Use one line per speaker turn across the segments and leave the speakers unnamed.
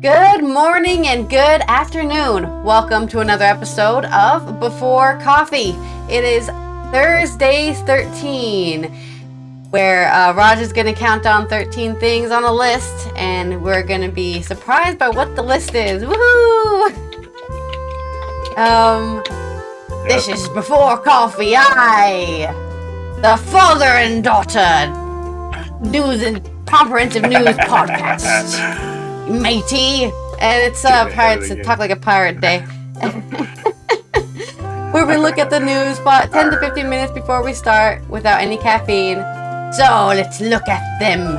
Good morning and good afternoon. Welcome to another episode of Before Coffee. It is Thursday 13, where Raj is going to count down 13 things on a list, and we're going to be surprised by what the list is. Woohoo! This is Before Coffee. The father and daughter news and comprehensive news podcast. Matey, and it's Pirates Talk Like a Pirate Day, where we look at the news 10 to 15 minutes before we start without any caffeine. So let's look at them.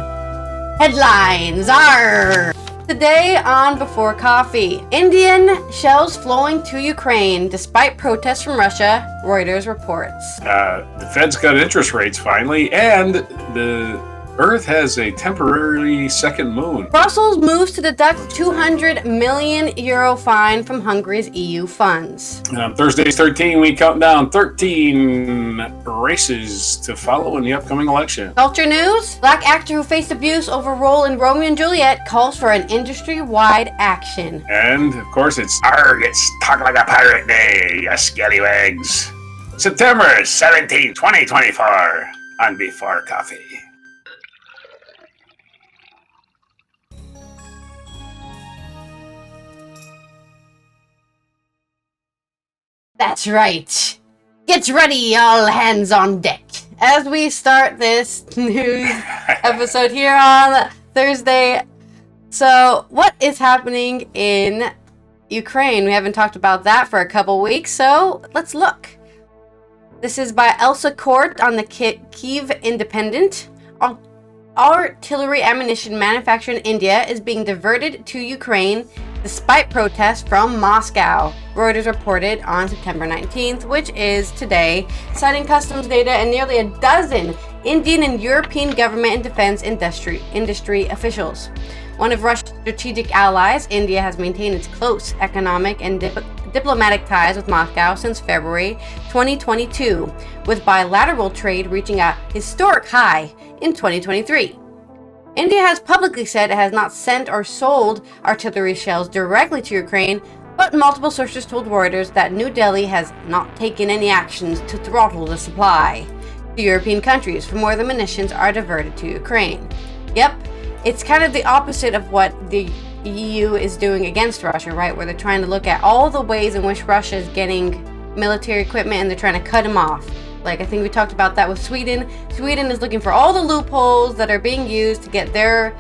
Headlines are today on Before Coffee. Indian shells flowing to Ukraine despite protests from Russia, Reuters reports.
The Fed's got interest rates finally, and the Earth has a temporary second moon.
Brussels moves to deduct €200 million fine from Hungary's EU funds.
Thursday's 13, we count down 13 races to follow in the upcoming election.
Culture news. Black actor who faced abuse over role in Romeo and Juliet calls for an industry-wide action.
And, of course, it's Talk Like a Pirate Day, you scallywags. September 17, 2024 on Before Coffee.
That's right. Get ready, all hands on deck, as we start this news episode here on Thursday. So, what is happening in Ukraine? We haven't talked about that for a couple weeks, so let's look. This is by Elsa Court on the Kyiv Independent. Artillery ammunition manufactured in India is being diverted to Ukraine despite protests from Moscow, Reuters reported on September 19th, which is today, citing customs data and nearly a dozen Indian and European government and defense industry officials. One of Russia's strategic allies, India has maintained its close economic and diplomatic ties with Moscow since February 2022, with bilateral trade reaching a historic high in 2023. India has publicly said it has not sent or sold artillery shells directly to Ukraine, but multiple sources told Reuters that New Delhi has not taken any actions to throttle the supply to European countries for more the munitions are diverted to Ukraine. Yep, it's kind of the opposite of what the EU is doing against Russia, right? Where they're trying to look at all the ways in which Russia is getting military equipment and they're trying to cut them off. Like, I think we talked about that with Sweden. Sweden is looking for all the loopholes that are being used to get their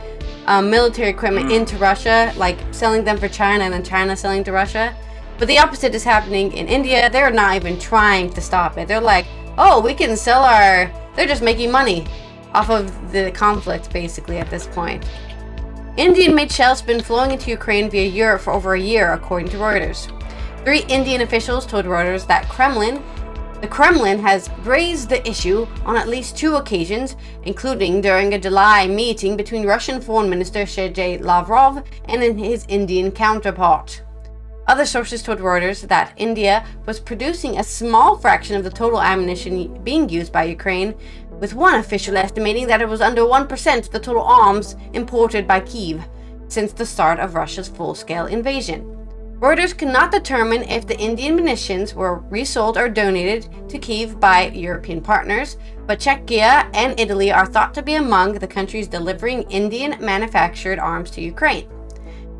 military equipment into Russia, like selling them for China and then China selling to Russia. But the opposite is happening in India. They're not even trying to stop it. They're like, oh, we can sell they're just making money off of the conflict, basically, at this point. Indian-made shells have been flowing into Ukraine via Europe for over a year, according to Reuters. 3 Indian officials told Reuters that the Kremlin has raised the issue on at least 2 occasions, including during a July meeting between Russian Foreign Minister Sergei Lavrov and his Indian counterpart. Other sources told Reuters that India was producing a small fraction of the total ammunition being used by Ukraine, with one official estimating that it was under 1% of the total arms imported by Kyiv since the start of Russia's full-scale invasion. Reuters cannot determine if the Indian munitions were resold or donated to Kyiv by European partners, but Czechia and Italy are thought to be among the countries delivering Indian-manufactured arms to Ukraine.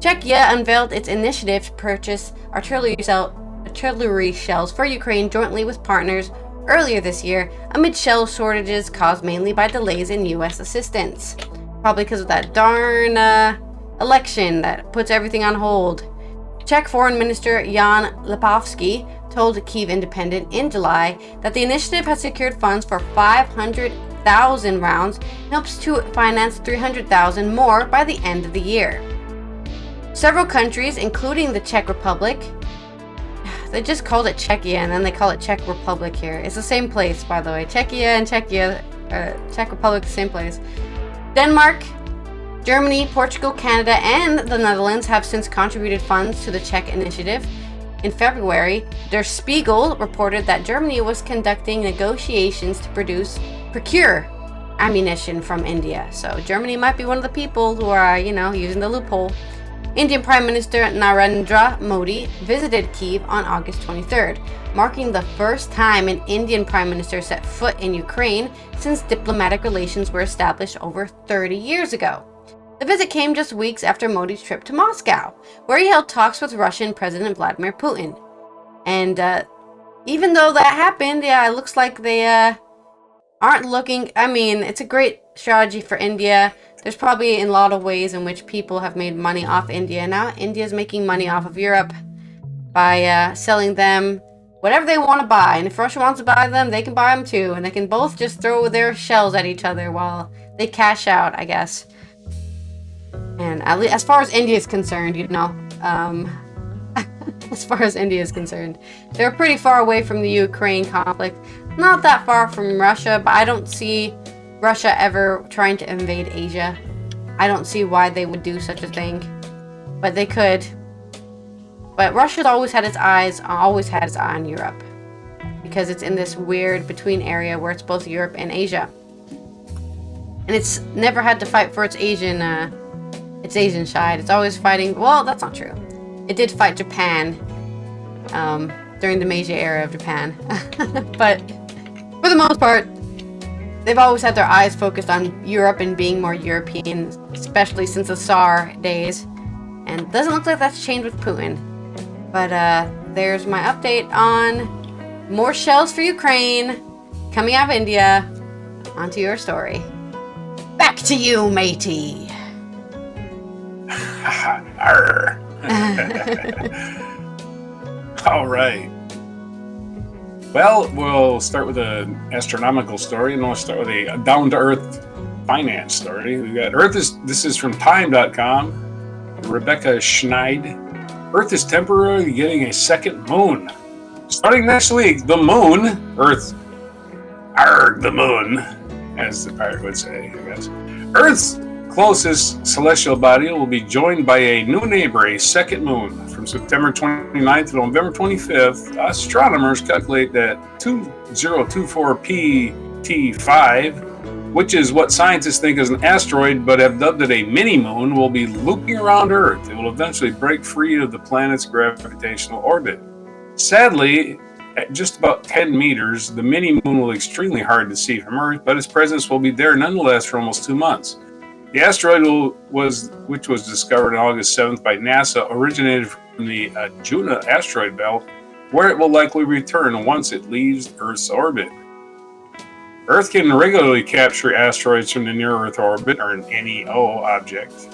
Czechia unveiled its initiative to purchase artillery shells for Ukraine jointly with partners earlier this year, amid shell shortages caused mainly by delays in U.S. assistance. Probably because of that darn election that puts everything on hold. Czech Foreign Minister Jan Lipovsky told Kyiv Independent in July that the initiative has secured funds for 500,000 rounds and hopes to finance 300,000 more by the end of the year. Several countries, including the Czech Republic, they just called it Czechia and then they call it Czech Republic here. It's the same place, by the way. Czechia and Czech Republic, the same place. Denmark, Germany, Portugal, Canada, and the Netherlands have since contributed funds to the Czech initiative. In February, Der Spiegel reported that Germany was conducting negotiations to procure ammunition from India. So Germany might be one of the people who are, using the loophole. Indian Prime Minister Narendra Modi visited Kyiv on August 23rd, marking the first time an Indian Prime Minister set foot in Ukraine since diplomatic relations were established over 30 years ago. The visit came just weeks after Modi's trip to Moscow, where he held talks with Russian President Vladimir Putin. And even though that happened, it looks like they aren't looking... I mean, it's a great strategy for India. There's probably a lot of ways in which people have made money off India. Now India's making money off of Europe by selling them whatever they want to buy. And if Russia wants to buy them, they can buy them too. And they can both just throw their shells at each other while they cash out, I guess. And at least, as far as India is concerned, as far as India is concerned, they're pretty far away from the Ukraine conflict. Not that far from Russia, but I don't see Russia ever trying to invade Asia. I don't see why they would do such a thing, but they could. But Russia's always had its eye on Europe, because it's in this weird between area where it's both Europe and Asia, and it's never had to fight for its Asian side. It's always fighting. Well, that's not true. It did fight Japan during the Meiji era of Japan, but for the most part, they've always had their eyes focused on Europe and being more European, especially since the Tsar days. And it doesn't look like that's changed with Putin. But there's my update on more shells for Ukraine coming out of India. Onto your story. Back to you, matey.
Arr. All right. Well, we'll start with an astronomical story, and we'll start with a down-to-earth finance story. We got this is from time.com. Rebecca Schneid. Earth is temporarily getting a second moon. Starting next week, the moon, Earth, the moon, as the pirate would say, I guess. Earth's closest celestial body will be joined by a new neighbor, a second moon. From September 29th to November 25th, astronomers calculate that 2024 PT5, which is what scientists think is an asteroid but have dubbed it a mini-moon, will be looping around Earth. It will eventually break free of the planet's gravitational orbit. Sadly, at just about 10 meters, the mini-moon will be extremely hard to see from Earth, but its presence will be there nonetheless for almost 2 months. The asteroid, which was discovered on August 7th by NASA, originated from the Juno asteroid belt, where it will likely return once it leaves Earth's orbit. Earth can regularly capture asteroids from the near-Earth orbit, or an NEO object.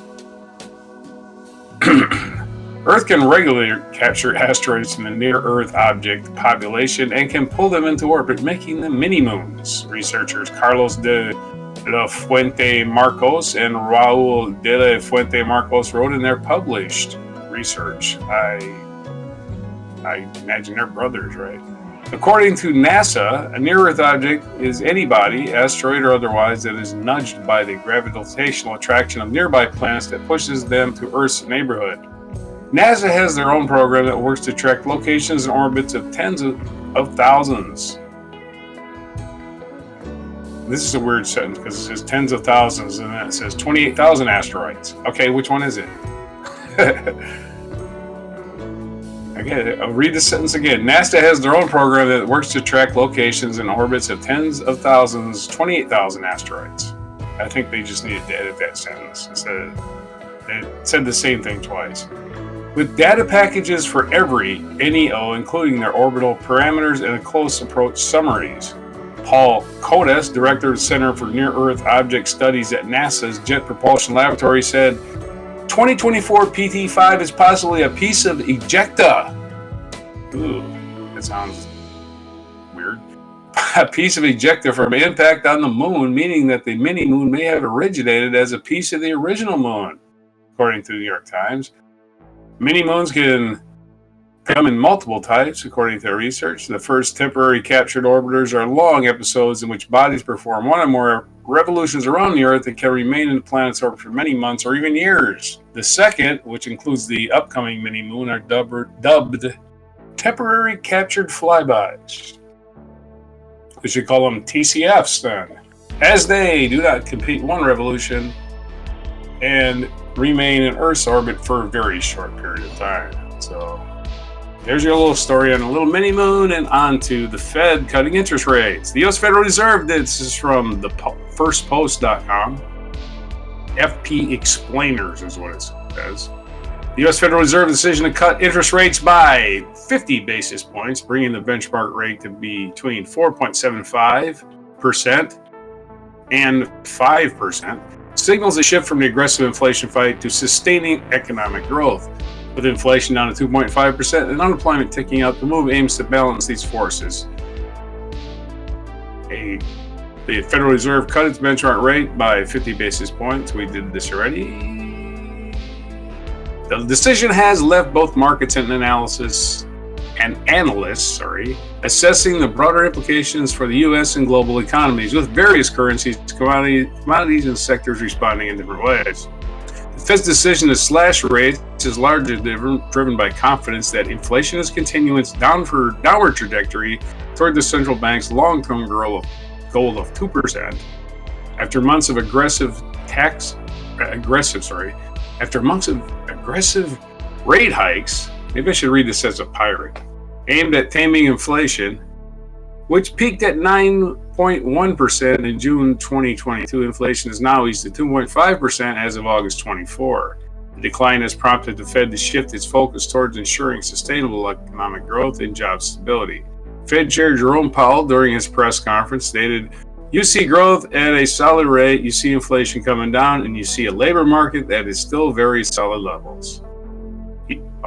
Earth can regularly capture asteroids from the near-Earth object population and can pull them into orbit, making them mini-moons. Researchers Carlos de la Fuente Marcos and Raul de la Fuente Marcos wrote in their published research. I imagine they're brothers, right? According to NASA, a near-Earth object is any body, asteroid or otherwise, that is nudged by the gravitational attraction of nearby planets that pushes them to Earth's neighborhood. NASA has their own program that works to track locations and orbits of tens of thousands. This is a weird sentence because it says tens of thousands and then it says 28,000 asteroids. Okay, which one is it? Okay, I'll read the sentence again. NASA has their own program that works to track locations and orbits of tens of thousands, 28,000 asteroids. I think they just needed to edit that sentence. It said the same thing twice. With data packages for every NEO, including their orbital parameters and close approach summaries. Paul Kodes, director of the Center for Near-Earth Object Studies at NASA's Jet Propulsion Laboratory, said, 2024 PT5 is possibly a piece of ejecta. Ooh, that sounds weird. A piece of ejecta from impact on the moon, meaning that the mini-moon may have originated as a piece of the original moon, according to the New York Times. Mini-moons can come in multiple types, according to their research. The first temporary captured orbiters are long episodes in which bodies perform one or more revolutions around the Earth and can remain in the planet's orbit for many months or even years. The second, which includes the upcoming mini-moon, are dubbed temporary captured flybys. We should call them TCFs then, as they do not complete one revolution and remain in Earth's orbit for a very short period of time. So there's your little story on a little mini moon, and on to the Fed cutting interest rates. The U.S. Federal Reserve, this is from the firstpost.com. FP Explainers is what it says. The U.S. Federal Reserve decision to cut interest rates by 50 basis points, bringing the benchmark rate to be between 4.75% and 5%, signals a shift from the aggressive inflation fight to sustaining economic growth. With inflation down to 2.5% and unemployment ticking up, the move aims to balance these forces. The Federal Reserve cut its benchmark rate by 50 basis points. We did this already. The decision has left both markets and analysts assessing the broader implications for the U.S. and global economies, with various currencies, commodities, and sectors responding in different ways. The Fed's decision to slash rates is largely driven by confidence that inflation is continuing its downward trajectory toward the central bank's long-term goal of 2%. After months of aggressive rate hikes, maybe I should read this as a pirate, aimed at taming inflation, which peaked at 9.1% in June 2022. Inflation has now eased to 2.5% as of August 24. The decline has prompted the Fed to shift its focus towards ensuring sustainable economic growth and job stability. Fed Chair Jerome Powell, during his press conference, stated, "You see growth at a solid rate, you see inflation coming down, and you see a labor market that is still very solid levels."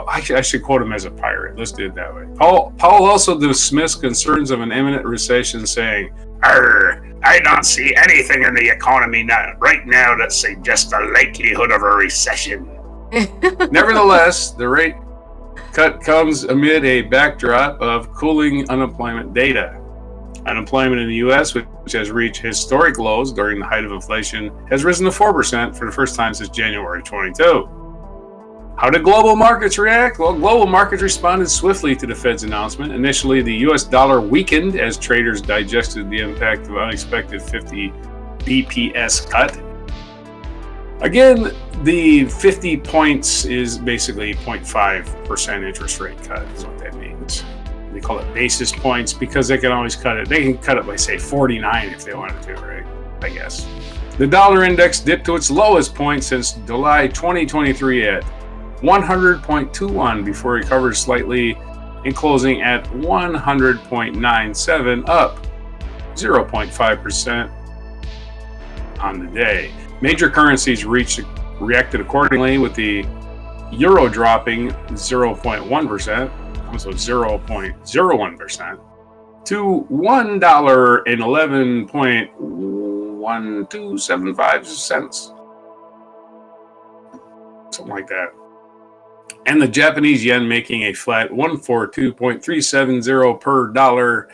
I should quote him as a pirate. Let's do it that way. Powell also dismissed concerns of an imminent recession, saying, "I don't see anything in the economy right now that suggests the likelihood of a recession." Nevertheless, the rate cut comes amid a backdrop of cooling unemployment data. Unemployment in the U.S., which has reached historic lows during the height of inflation, has risen to 4% for the first time since January 22. How did global markets react? Well, global markets responded swiftly to the Fed's announcement. Initially, the U.S. dollar weakened as traders digested the impact of an unexpected 50 BPS cut. Again, the 50 points is basically 0.5% interest rate cut is what that means. They call it basis points because they can always cut it. They can cut it by, say, 49 if they wanted to, right? I guess. The dollar index dipped to its lowest point since July 2023 at 100.21 before it recovered slightly in closing at 100.97, up 0.5% on the day. Major currencies reacted accordingly, with the euro dropping 0.1%, so 0.01%, to $1.11.1275, something like that. And the Japanese yen making a flat 142.370 per dollar.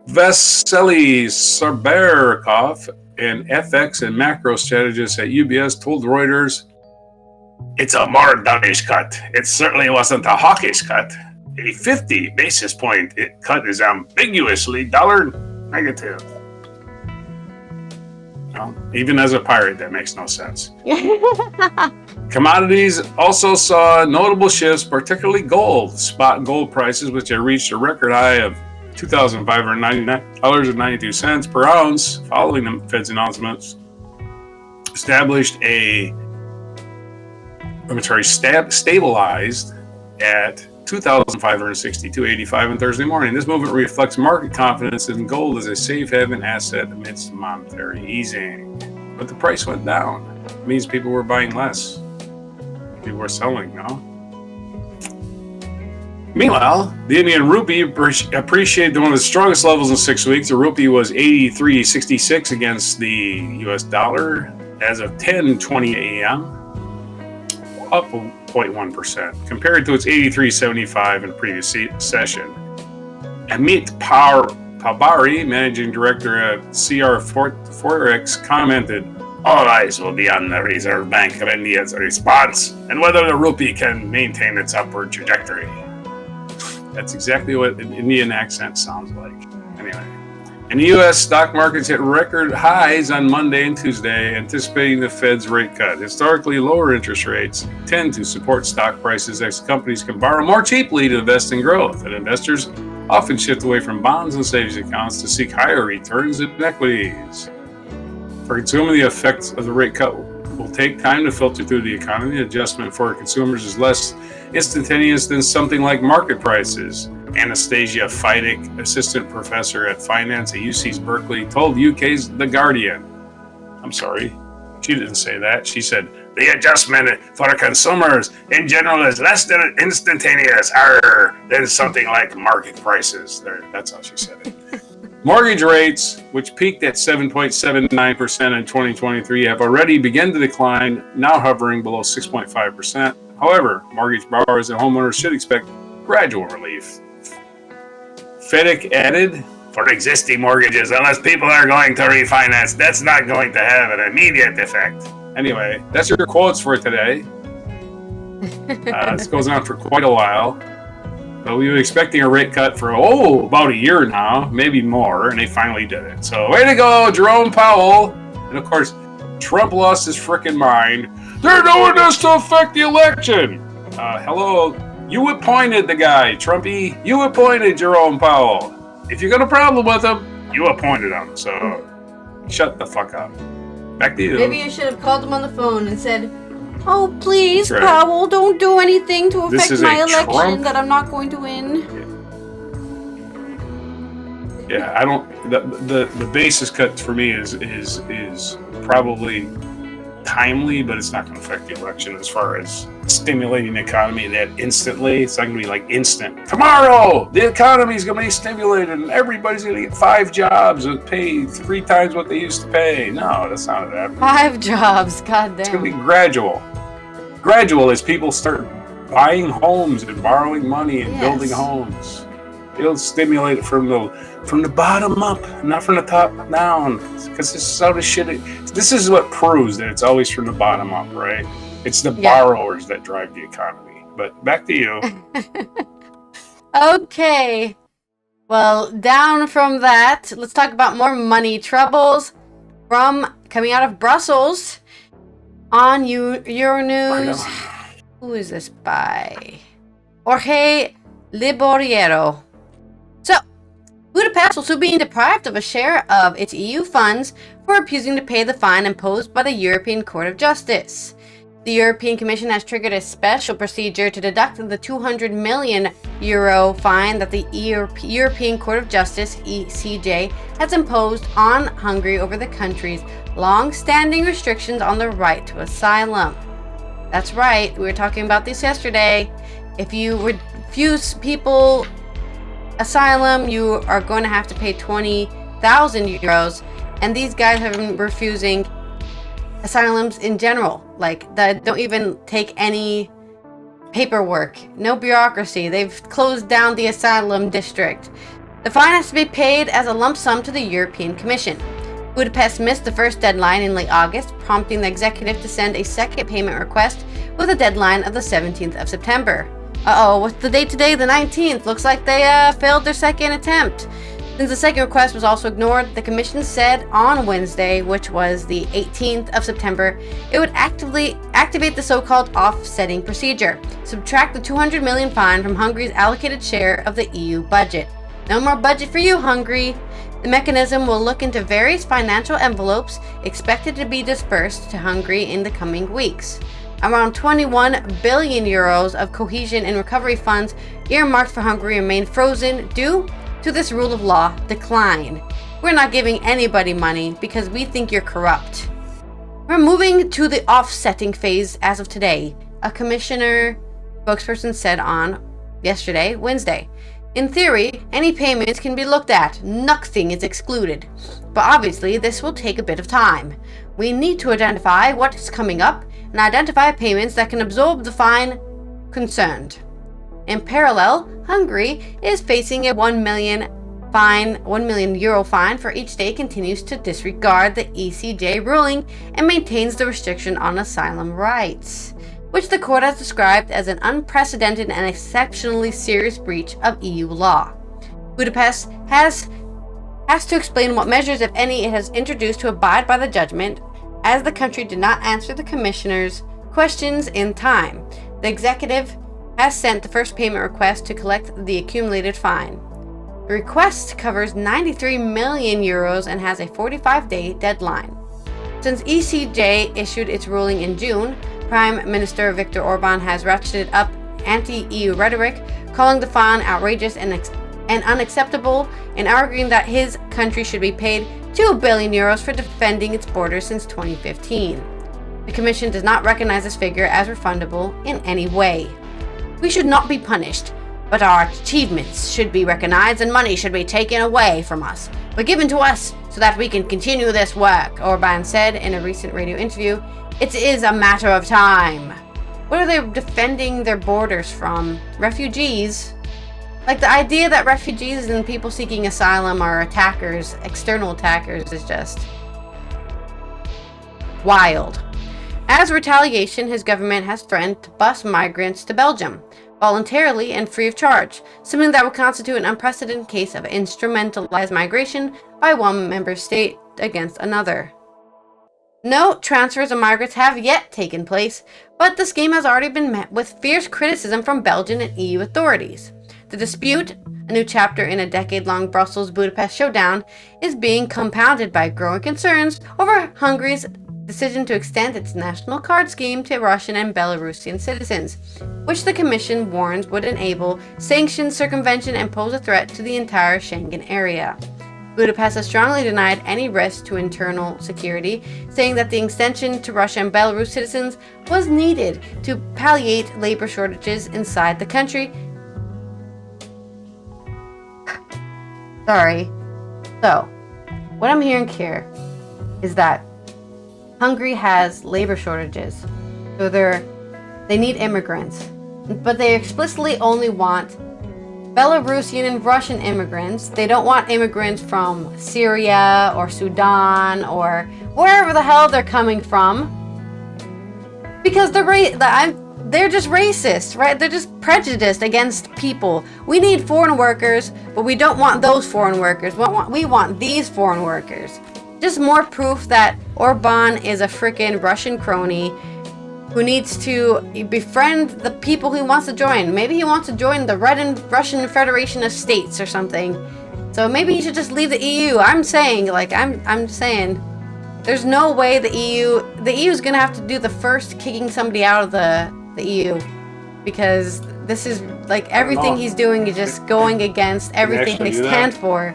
Vasily Saberkov, an FX and macro strategist at UBS, told Reuters, "It's a more dovish cut. It certainly wasn't a hawkish cut. A 50 basis point cut is ambiguously dollar negative." Well, even as a pirate, that makes no sense. Commodities also saw notable shifts, particularly gold. Spot gold prices, which had reached a record high of $2,599.92 per ounce following the Fed's announcements, stabilized at $2,562.85 on Thursday morning. This movement reflects market confidence in gold as a safe haven asset amidst monetary easing. But the price went down. It means people were buying less. People were selling, no? Meanwhile, the Indian rupee appreciated to one of the strongest levels in 6 weeks. The rupee was 83.66 against the US dollar as of 10:20 a.m., up 0.1%, compared to its 83.75 in the previous session. Amit Pabari, managing director at CR Forex, commented, "All eyes will be on the Reserve Bank of India's response and whether the rupee can maintain its upward trajectory." That's exactly what an Indian accent sounds like. Anyway, And the U.S. stock markets hit record highs on Monday and Tuesday, anticipating the Fed's rate cut. Historically, lower interest rates tend to support stock prices as companies can borrow more cheaply to invest in growth, and investors often shift away from bonds and savings accounts to seek higher returns in equities. For consumers, the effects of the rate cut will take time to filter through the economy. The adjustment for consumers is less instantaneous than something like market prices. Anastasia Feidick, assistant professor at finance at UC's Berkeley, told UK's The Guardian. I'm sorry, she didn't say that. She said, the adjustment for consumers in general is less than instantaneous than something like market prices. That's how she said it. Mortgage rates, which peaked at 7.79% in 2023, have already begun to decline, now hovering below 6.5%. However, mortgage borrowers and homeowners should expect gradual relief. Fedek added, for existing mortgages, unless people are going to refinance, that's not going to have an immediate effect. Anyway, that's your quotes for today. This goes on for quite a while. But we were expecting a rate cut for, about a year now, maybe more, and they finally did it. So, way to go, Jerome Powell. And of course, Trump lost his frickin' mind. They're doing this to affect the election. Hello, you appointed the guy, Trumpy. You appointed Jerome Powell. If you got a problem with him, you appointed him. So, shut the fuck up. Back to you.
Maybe you should have called him on the phone and said, oh, please,
right.
Powell, don't do anything to affect my election
Trump...
that I'm not going to win.
Yeah, I don't. The basis cut for me is probably timely, but it's not going to affect the election as far as stimulating the economy that instantly. It's not going to be like instant. Tomorrow, the economy is going to be stimulated and everybody's going to get 5 jobs and pay 3 times what they used to pay. No, that's not what happening.
5 jobs, goddamn.
It's going to be gradual. Gradual as people start buying homes and borrowing money and building homes. It'll stimulate it from the bottom up, not from the top down. Because this is how this shit. This is what proves that it's always from the bottom up, right? It's the borrowers that drive the economy. But back to you.
Okay. Well, down from that, let's talk about more money troubles from coming out of Brussels on Euronews. Who is this by? Jorge Liboriero. So, Budapest will soon be deprived of a share of its EU funds for refusing to pay the fine imposed by the European Court of Justice. The European Commission has triggered a special procedure to deduct the €200 million fine that the European Court of Justice, ECJ, has imposed on Hungary over the country's long-standing restrictions on the right to asylum. That's right, we were talking about this yesterday. If you refuse people asylum, you are going to have to pay €20,000, and these guys have been refusing asylums in general, like that don't even take any paperwork, no bureaucracy. They've closed down the asylum district. The fine has to be paid as a lump sum to the European Commission. Budapest missed the first deadline in late August, prompting the executive to send a second payment request with a deadline of the 17th of September. What's the date today? The 19th. Looks like they failed their second attempt. Since the second request was also ignored, the Commission said on Wednesday, which was the 18th of September, it would activate the so-called offsetting procedure, subtract the $200 million fine from Hungary's allocated share of the EU budget. No more budget for you, Hungary. The mechanism will look into various financial envelopes expected to be dispersed to Hungary in the coming weeks. Around €21 billion of cohesion and recovery funds earmarked for Hungary remain frozen due to this rule of law decline. We're not giving anybody money because we think you're corrupt. We're moving to the offsetting phase as of today, a commissioner spokesperson said on yesterday, Wednesday. In theory, any payments can be looked at. Nothing is excluded. But obviously, this will take a bit of time. We need to identify what is coming up and identify payments that can absorb the fine concerned. In parallel, Hungary is facing a €1 million fine for each day it continues to disregard the ECJ ruling and maintains the restriction on asylum rights, which the court has described as an unprecedented and exceptionally serious breach of EU law. Budapest has has to explain what measures, if any, it has introduced to abide by the judgment, as the country did not answer the commissioner's questions in time. The executive has sent the first payment request to collect the accumulated fine. The request covers 93 million euros and has a 45-day deadline. Since ECJ issued its ruling in June, Prime Minister Viktor Orban has ratcheted up anti-EU rhetoric, calling the fine outrageous and unacceptable, and arguing that his country should be paid 2 billion euros for defending its borders since 2015. The Commission does not recognize this figure as refundable in any way. We should not be punished, but our achievements should be recognized and money should be taken away from us, but given to us so that we can continue this work, Orban said in a recent radio interview. It is a matter of time. What are they defending their borders from? Refugees? Like, the idea that refugees and people seeking asylum are attackers, external attackers, is just wild. As retaliation, his government has threatened to bus migrants to Belgium, voluntarily and free of charge, something that would constitute an unprecedented case of instrumentalized migration by one member state against another. No transfers of migrants have yet taken place, but the scheme has already been met with fierce criticism from Belgian and EU authorities. The dispute, a new chapter in a decade-long Brussels-Budapest showdown, is being compounded by growing concerns over Hungary's decision to extend its national card scheme to Russian and Belarusian citizens, which the Commission warns would enable sanctions, circumvention, and pose a threat to the entire Schengen area. Budapest has strongly denied any risk to internal security, saying that the extension to Russia and Belarus citizens was needed to palliate labor shortages inside the country. Sorry. So, what I'm hearing here is that Hungary has labor shortages. So they need immigrants. But they explicitly only want Belarusian and Russian immigrants. They don't want immigrants from Syria or Sudan or wherever the hell they're coming from. Because they're just racist, right? They're just prejudiced against people. We need foreign workers, but we don't want those foreign workers. We want these foreign workers. Just more proof that Orban is a freaking Russian crony who needs to befriend the people he wants to join. Maybe he wants to join the Russian Federation of States or something. So maybe he should just leave the EU. I'm saying, there's no way the EU is going to have to do the first kicking somebody out of the EU, because this is like everything he's doing is just going against everything they stand for.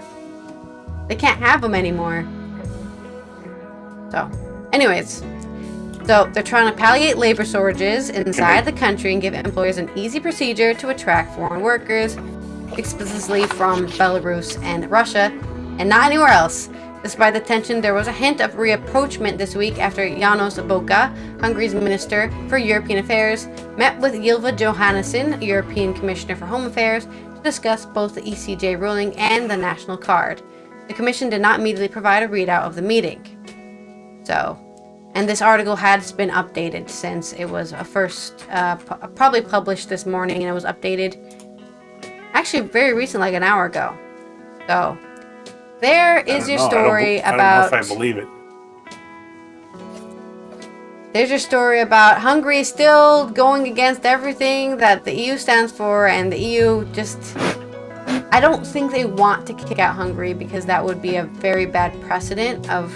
They can't have them anymore. So, anyways, so they're trying to palliate labor shortages inside the country and give employers an easy procedure to attract foreign workers, explicitly from Belarus and Russia, and not anywhere else. Despite the tension, there was a hint of rapprochement this week after János Boka, Hungary's Minister for European Affairs, met with Ylva Johannesson, European Commissioner for Home Affairs, to discuss both the ECJ ruling and the national card. The Commission did not immediately provide a readout of the meeting. So, and this article has been updated since it was first probably published this morning, and it was updated actually very recent, like an hour ago. So, there is your story about...
I don't know if I believe it.
There's your story about Hungary still going against everything that the EU stands for, and the EU just... I don't think they want to kick out Hungary, because that would be a very bad precedent of...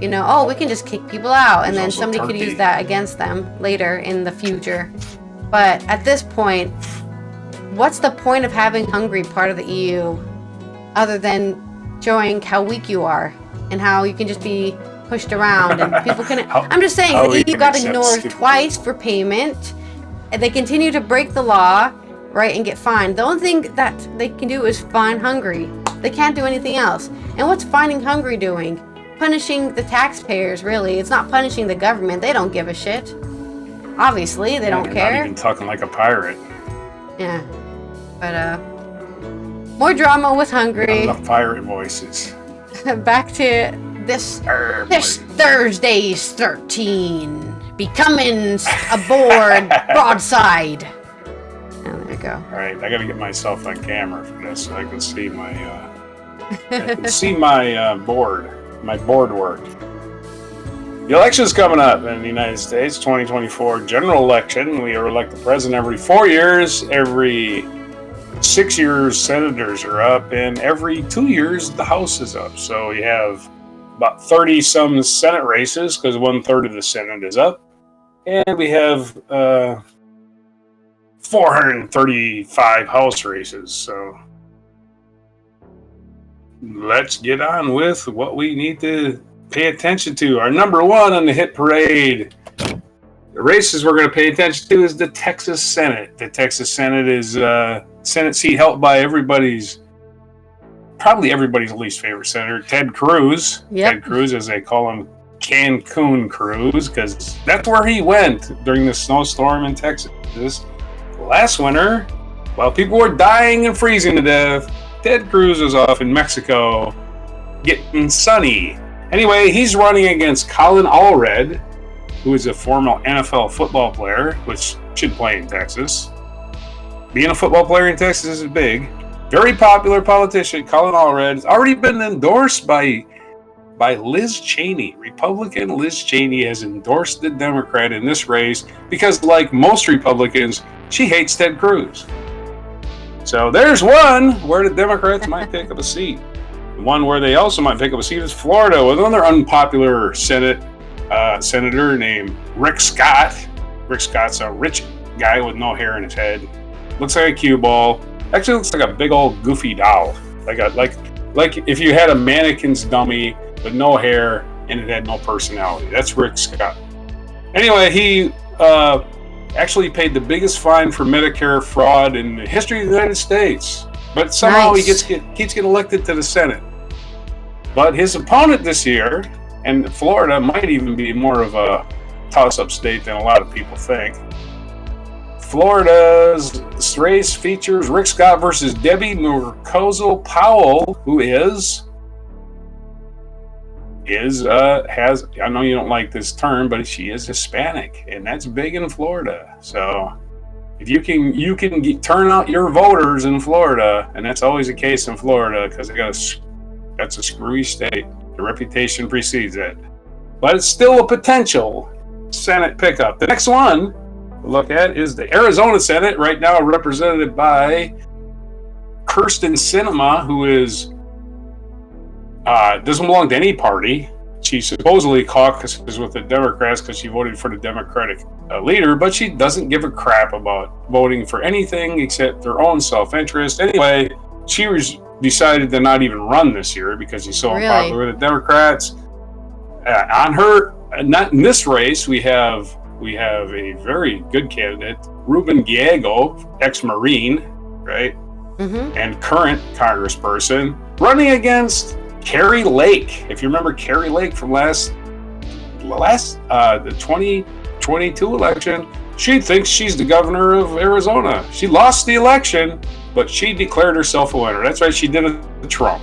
we can just kick people out, and then somebody could use that against them later in the future. But at this point, what's the point of having Hungary part of the EU other than showing how weak you are and how you can just be pushed around and people can... I'm just saying, the EU got ignored twice for payment, and they continue to break the law, right, and get fined. The only thing that they can do is fine Hungary. They can't do anything else. And what's fining Hungary doing? Punishing the taxpayers, really. It's not punishing the government. They don't give a shit. Obviously, they don't care.
Not even talking like a pirate.
Yeah. But, more drama with Hungary.
The pirate voices.
Back to this Thursday's 13. Becoming aboard broadside. Oh, there you go.
Alright, I gotta get myself on camera for this so I can see my See my board work. The election's coming up in the United States, 2024 general election. We elect the president every 4 years. Every 6 years, senators are up, and every 2 years, the House is up. So you have about 30-some Senate races because 1/3 of the Senate is up. And we have 435 House races. So let's get on with what we need to pay attention to. Our number one on the hit parade, the races we're going to pay attention to, is the Texas Senate. The Texas Senate is a Senate seat held by probably everybody's least favorite senator, Ted Cruz.
Yep.
Ted Cruz, as they call him, Cancun Cruz, because that's where he went during the snowstorm in Texas last winter. While people were dying and freezing to death, Ted Cruz was off in Mexico getting sunny. Anyway, he's running against Colin Allred, who is a former NFL football player, which should play in Texas. Being a football player in Texas is big. Very popular politician, Colin Allred, has already been endorsed by Liz Cheney. Republican Liz Cheney has endorsed the Democrat in this race because, like most Republicans, she hates Ted Cruz. So there's one where the Democrats might pick up a seat. One where they also might pick up a seat is Florida, with another unpopular senator named Rick Scott. Rick Scott's a rich guy with no hair in his head. Looks like a cue ball. Actually looks like a big old goofy doll. Like if you had a mannequin's dummy with no hair and it had no personality. That's Rick Scott. Anyway, he actually paid the biggest fine for Medicare fraud in the history of the United States. But somehow he keeps getting elected to the Senate. But his opponent this year, and Florida might even be more of a toss-up state than a lot of people think. Florida's race features Rick Scott versus Debbie Mercoso-Powell, who has, I know you don't like this term, but she is Hispanic, and that's big in Florida. So if you can turn out your voters in Florida, and that's always the case in Florida because that's a screwy state. The reputation precedes it, but it's still a potential Senate pickup. The next one we'll look at is the Arizona Senate, right now represented by Kyrsten Sinema, who is doesn't belong to any party. She supposedly caucuses with the Democrats because she voted for the Democratic leader, but she doesn't give a crap about voting for anything except her own self-interest. Anyway, she decided to not even run this year because she's so unpopular with the Democrats. Not in this race, we have a very good candidate, Ruben Gallego, ex-Marine, right, and current Congressperson, running against Carrie Lake. If you remember Carrie Lake from the 2022 election, she thinks she's the governor of Arizona. She lost the election, but she declared herself a winner. That's right, she did it to Trump.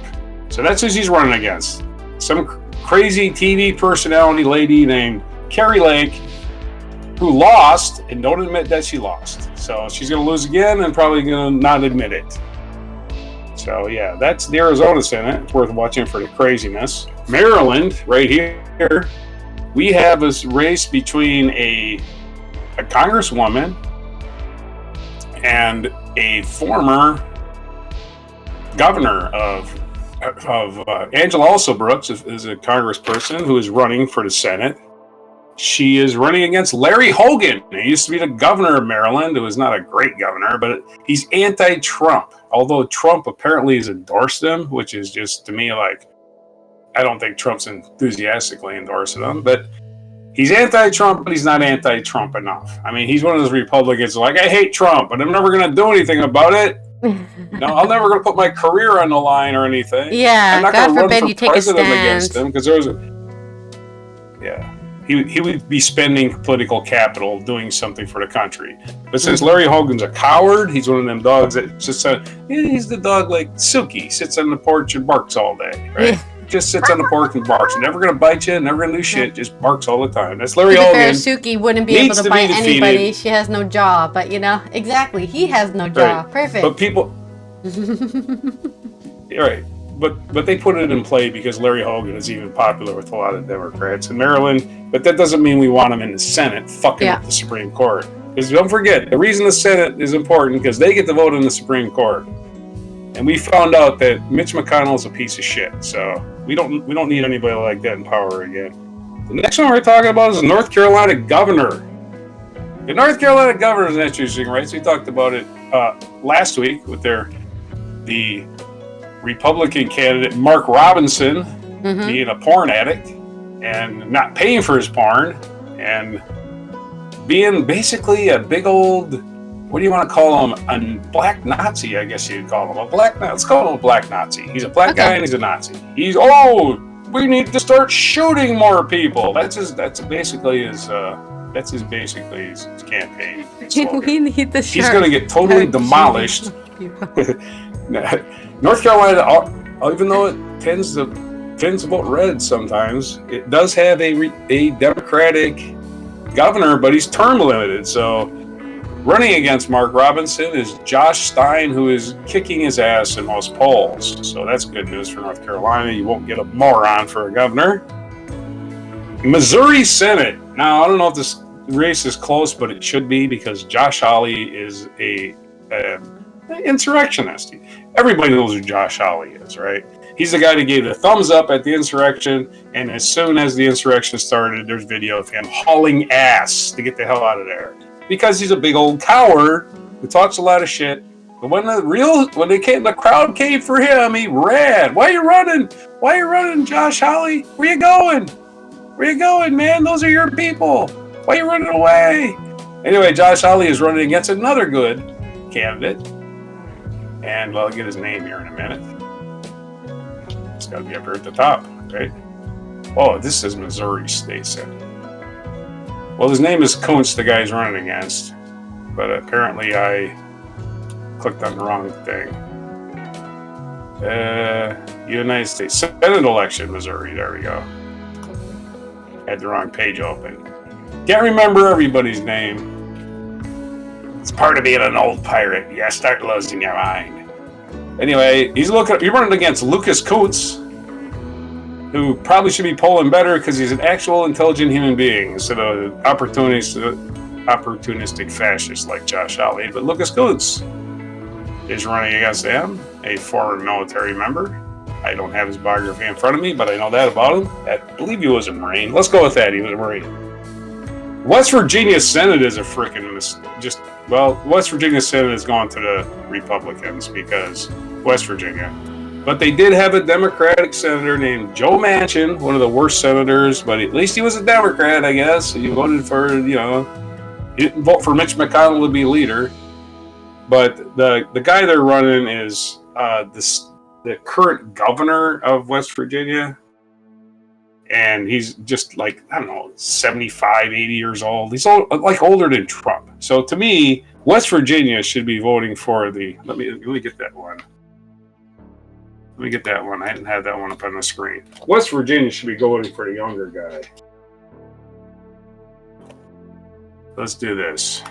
So that's who she's running against. Some crazy TV personality lady named Carrie Lake, who lost and don't admit that she lost. So she's going to lose again and probably going to not admit it. So yeah, that's the Arizona Senate. It's worth watching for the craziness. Maryland, right here, we have a race between a congresswoman and a former governor of Angela Alsobrooks is a congressperson who is running for the Senate. She is running against Larry Hogan. He used to be the governor of Maryland. It was not a great governor, but he's anti-Trump. Although Trump apparently has endorsed him, which is just, to me, like, I don't think Trump's enthusiastically endorsing him, but he's anti-Trump, but he's not anti-Trump enough. I mean, he's one of those Republicans like, I hate Trump, but I'm never going to do anything about it. No, I'm never going to put my career on the line or anything.
Yeah,
I'm not
God
going to
forbid
run
you
for
take a
president
stand
against him because there's he would be spending political capital doing something for the country. But since Larry Hogan's a coward, he's one of them dogs that just he's the dog like Suki, sits on the porch and barks all day, right?
Yeah.
Just sits on the porch and barks. Never going to bite you, never going to do shit, just barks all the time. That's Larry Hogan.
Fair, Suki wouldn't be able to bite anybody. She has no jaw, but exactly, he has no jaw.
Right.
Perfect.
But people... Right. but they put it in play because Larry Hogan is even popular with a lot of Democrats in Maryland. But that doesn't mean we want him in the Senate fucking with the Supreme Court. Because don't forget, the reason the Senate is important because they get to vote in the Supreme Court. And we found out that Mitch McConnell is a piece of shit. So we don't need anybody like that in power again. The next one we're talking about is the North Carolina governor. The North Carolina governor is interesting, right? So we talked about it last week with the Republican candidate Mark Robinson being a porn addict and not paying for his porn and being basically a big old, what do you want to call him? A black Nazi, I guess you'd call him. Let's call him a black Nazi. He's a black guy and he's a Nazi. We need to start shooting more people. That's basically his campaign.
We need the
He's going to get totally demolished. North Carolina, even though it tends to vote red sometimes, it does have a Democratic governor, but he's term limited. So running against Mark Robinson is Josh Stein, who is kicking his ass in most polls. So that's good news for North Carolina. You won't get a moron for a governor. Missouri Senate. Now, I don't know if this race is close, but it should be because Josh Ally is an insurrectionist. Everybody knows who Josh Ally is, right? He's the guy that gave the thumbs up at the insurrection, and as soon as the insurrection started, there's video of him hauling ass to get the hell out of there. Because he's a big old coward who talks a lot of shit. But when the crowd came for him, he ran. Why are you running? Why are you running, Josh Ally? Where you going? Where you going, man? Those are your people. Why are you running away? Anyway, Josh Ally is running against another good candidate. And I'll get his name here in a minute. It's got to be up here at the top, right? Oh, this is Missouri State Senate. Well, his name is Kuntz, the guy he's running against. But apparently I clicked on the wrong thing. United States Senate election, Missouri. There we go. Had the wrong page open. Can't remember everybody's name. It's part of being an old pirate. You start losing your mind. Anyway, he's running against Lucas Kuntz, who probably should be polling better because he's an actual intelligent human being instead of opportunistic fascist like Josh Ally. But Lucas Kuntz is running against him, a former military member. I don't have his biography in front of me, but I know that about him. I believe he was a Marine. Let's go with that. He was a Marine. West Virginia Senate is a freaking West Virginia Senate has gone to the Republicans because West Virginia. But they did have a Democratic senator named Joe Manchin, one of the worst senators, but at least he was a Democrat, I guess. He voted for, he didn't vote for Mitch McConnell to be leader. But the guy they're running is the current governor of West Virginia. And he's just 75, 80 years old. He's older than Trump. So to me, West Virginia should be voting for let me get that one. Let me get that one. I didn't have that one up on the screen. West Virginia should be voting for the younger guy. Let's do this.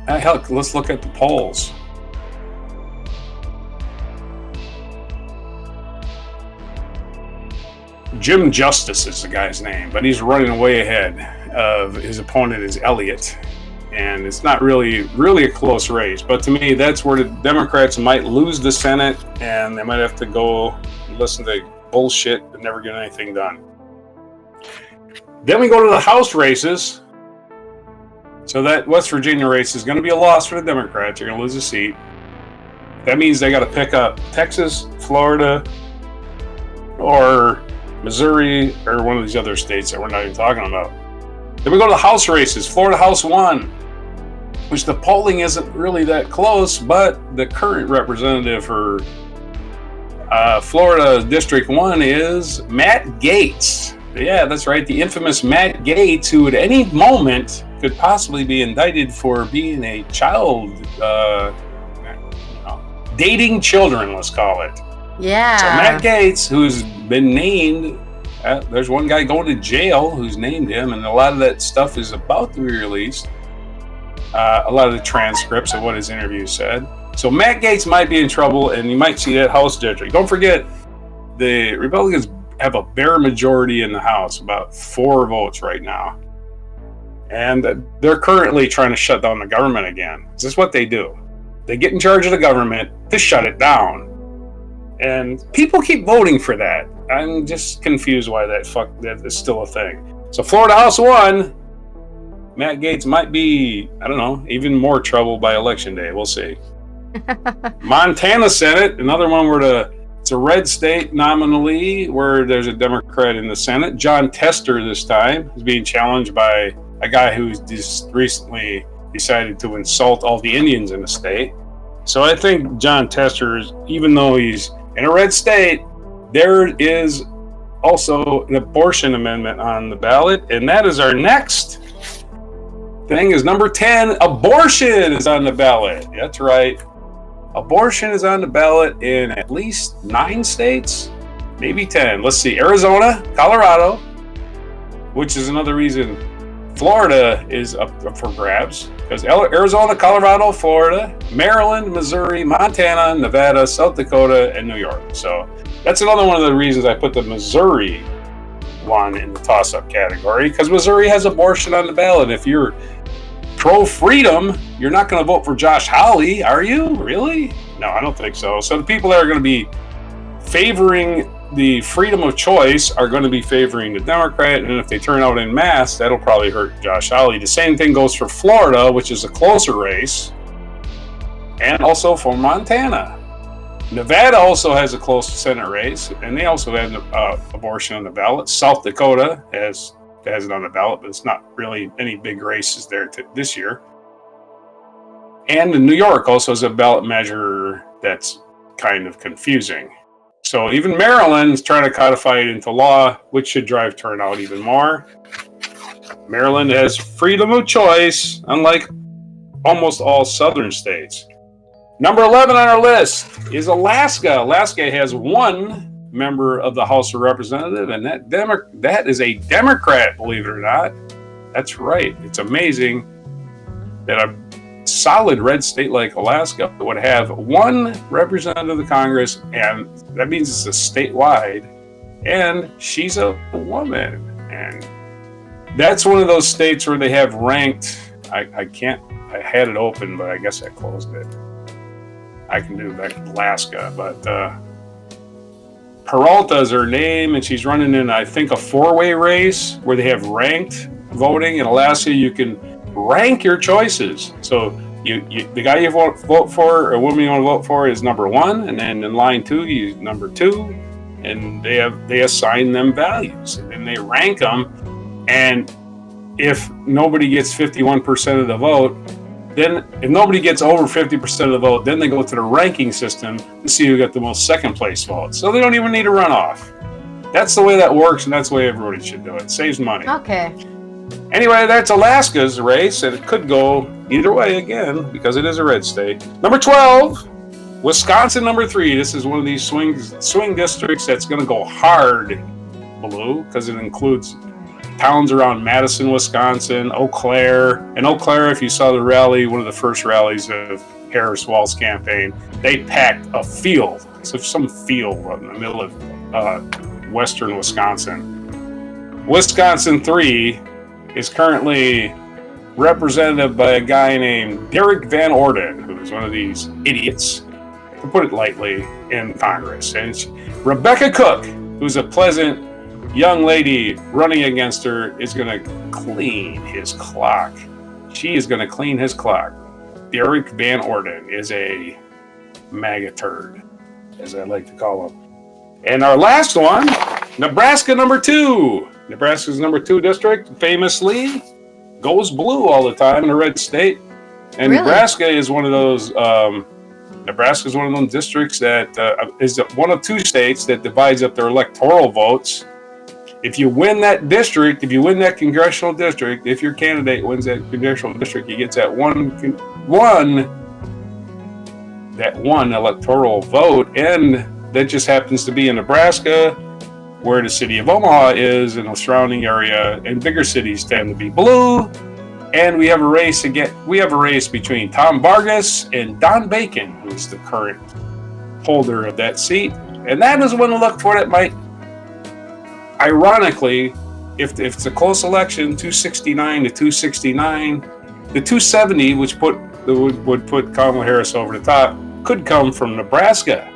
Hell, let's look at the polls. Jim Justice is the guy's name, but he's running way ahead of his opponent is Elliott. And it's not really a close race. But to me, that's where the Democrats might lose the Senate and they might have to go listen to bullshit and never get anything done. Then we go to the House races. So that West Virginia race is going to be a loss for the Democrats. They're going to lose a seat. That means they got to pick up Texas, Florida, or Missouri, or one of these other states that we're not even talking about. Then we go to the House races. Florida House 1, which the polling isn't really that close, but the current representative for Florida District 1 is Matt Gaetz. Yeah, that's right. The infamous Matt Gaetz, who at any moment could possibly be indicted for being a child, dating children, let's call it.
Yeah.
So Matt Gaetz, who's been named, there's one guy going to jail who's named him, and a lot of that stuff is about to be released. a lot of the transcripts of what his interview said. So Matt Gaetz might be in trouble, and you might see that House district. Don't forget, the Republicans have a bare majority in the House, about 4 votes right now. And they're currently trying to shut down the government again. This is what they do. They get in charge of the government to shut it down. And people keep voting for that. I'm just confused why that is still a thing. So Florida House won. Matt Gaetz might be, I don't know, even more trouble by election day. We'll see. Montana Senate, another one where it's a red state nominally where there's a Democrat in the Senate. John Tester this time is being challenged by a guy who's just recently decided to insult all the Indians in the state. So I think John Tester, even though he's in a red state, there is also an abortion amendment on the ballot, and that is our next thing is number 10. Abortion is on the ballot. That's right. Abortion is on the ballot in at least 9 states, maybe 10. Let's see. Arizona, Colorado, which is another reason Florida is up for grabs, because Arizona, Colorado, Florida, Maryland, Missouri, Montana, Nevada, South Dakota, and New York. So that's another one of the reasons I put the Missouri one in the toss-up category, because Missouri has abortion on the ballot. If you're pro-freedom, you're not going to vote for Josh Hawley, are you? Really? No, I don't think so. So the people that are going to be favoring the freedom of choice are going to be favoring the Democrat, and if they turn out en masse, that'll probably hurt Josh Hawley. The same thing goes for Florida, which is a closer race, and also for Montana. Nevada also has a close Senate race, and they also have abortion on the ballot. South Dakota has it on the ballot, but it's not really any big races there this year. And New York also has a ballot measure that's kind of confusing. So even Maryland's trying to codify it into law, which should drive turnout even more. Maryland has freedom of choice, unlike almost all southern states. Number 11 on our list is Alaska. Alaska has 1 member of the House of Representatives, and that is a Democrat, believe it or not. That's right. It's amazing that a solid red state like Alaska would have 1 representative of the Congress, and that means it's a statewide, and she's a woman. And that's one of those states where they have ranked. I had it open, but I guess I closed it. I can do back to Alaska, but Peralta is her name, and she's running in, I think, a 4-way race where they have ranked voting. In Alaska, you can rank your choices. So the guy you vote for, or woman you want to vote for, is number 1, and then in line 2, you number 2, and they assign them values, and then they rank them. And if nobody gets 51% of the vote, then if nobody gets over 50% of the vote, then they go to the ranking system to see who got the most second place votes. So they don't even need a runoff. That's the way that works, and that's the way everybody should do it. Saves money.
Okay.
Anyway, that's Alaska's race, and it could go either way again, because it is a red state. Number 12, Wisconsin, number 3. This is one of these swing districts that's going to go hard blue, because it includes towns around Madison, Wisconsin, Eau Claire. And Eau Claire, if you saw the rally, one of the first rallies of Harris Wall's campaign, they packed a field. So some field in the middle of western Wisconsin. Wisconsin 3 is currently represented by a guy named Derek Van Orden, who is one of these idiots, to put it lightly, in Congress. And it's Rebecca Cook, who's a pleasant young lady running against her, is going to clean his clock. She is going to clean his clock. Derek Van Orden is a MAGA turd, as I like to call him. And our last one, Nebraska number 2. Nebraska's number 2 district famously goes blue all the time in a red state. And really? Nebraska is one of those districts that is one of 2 states that divides up their electoral votes. If you win that district, if you win that congressional district, if your candidate wins that congressional district, he gets that one electoral vote, and that just happens to be in Nebraska, where the city of Omaha is, and the surrounding area, and bigger cities tend to be blue, And we have a race again. We have a race between Tom Vargas and Don Bacon, who's the current holder of that seat. And that is one to look for that might, ironically, if it's a close election, 269 to 269, the 270, which would put Kamala Harris over the top, could come from Nebraska.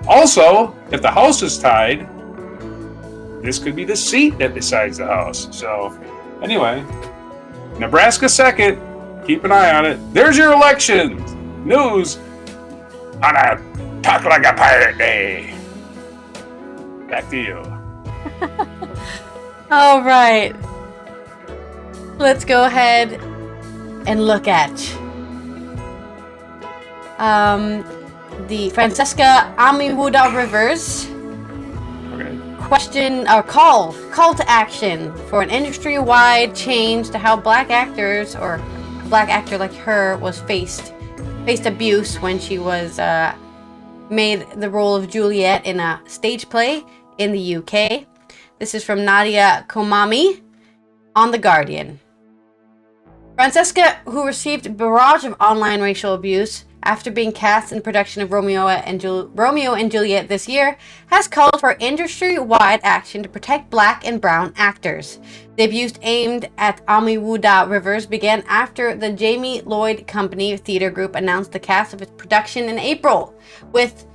Also, if the House is tied, this could be the seat that decides the House. So, anyway, Nebraska second. Keep an eye on it. There's your election news on a Talk Like a Pirate Day. Back to you.
All right. Let's go ahead and look at the Francesca Amiwuda Rivers question or call to action for an industry-wide change to how black actors or a black actor like her was faced abuse when she was made the role of Juliet in a stage play in the UK. This is from Nadia Komami on The Guardian. Francesca, who received a barrage of online racial abuse after being cast in the production of Romeo and Juliet this year, has called for industry-wide action to protect black and brown actors. The abuse aimed at Amiwuda Rivers began after the Jamie Lloyd Company theater group announced the cast of its production in April, with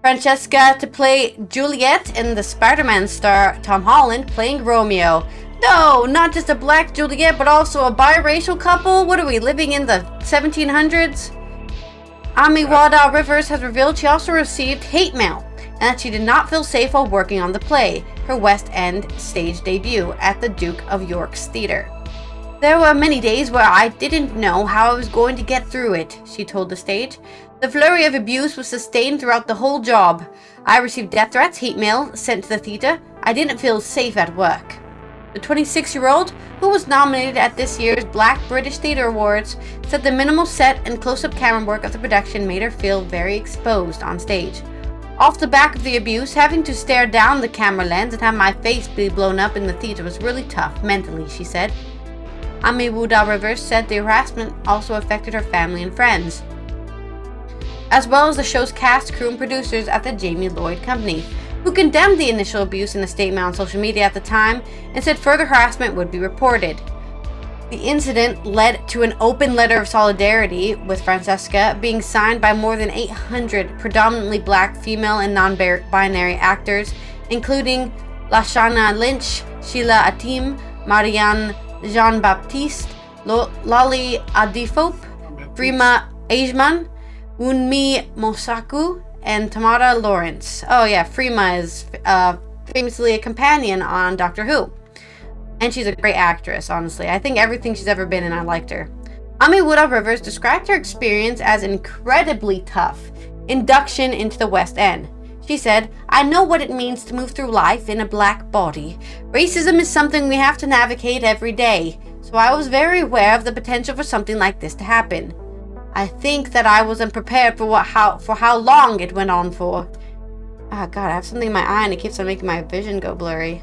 Francesca to play Juliet and the Spider-Man star Tom Holland playing Romeo. No, not just a black Juliet, but also a biracial couple? What are we, living in the 1700s? Amiwuda Rivers has revealed she also received hate mail and that she did not feel safe while working on the play, her West End stage debut at the Duke of York's Theatre. There were many days where I didn't know how I was going to get through it, she told the stage. The flurry of abuse was sustained throughout the whole job. I received death threats, hate mail sent to the theatre. I didn't feel safe at work. The 26-year-old, who was nominated at this year's Black British Theatre Awards, said the minimal set and close-up camera work of the production made her feel very exposed on stage. Off the back of the abuse, having to stare down the camera lens and have my face be blown up in the theatre was really tough mentally, she said. Amiwuda Rivers said the harassment also affected her family and friends, as well as the show's cast, crew, and producers at the Jamie Lloyd Company, who condemned the initial abuse in a statement on social media at the time and said further harassment would be reported. The incident led to an open letter of solidarity with Francesca being signed by more than 800 predominantly black female and non-binary actors, including Lashana Lynch, Sheila Atim, Marianne Jean-Baptiste, Lolly Adifope, Frima Ajman, Wunmi Mosaku, and Tamara Lawrence. Oh yeah, Frima is famously a companion on Doctor Who. And she's a great actress, honestly. I think everything she's ever been in, I liked her. Amiwuda Rivers described her experience as incredibly tough induction into the West End. She said, I know what it means to move through life in a black body. Racism is something we have to navigate every day, so I was very aware of the potential for something like this to happen. I think that I wasn't prepared for how long it went on for. Oh god, I have something in my eye and it keeps on making my vision go blurry.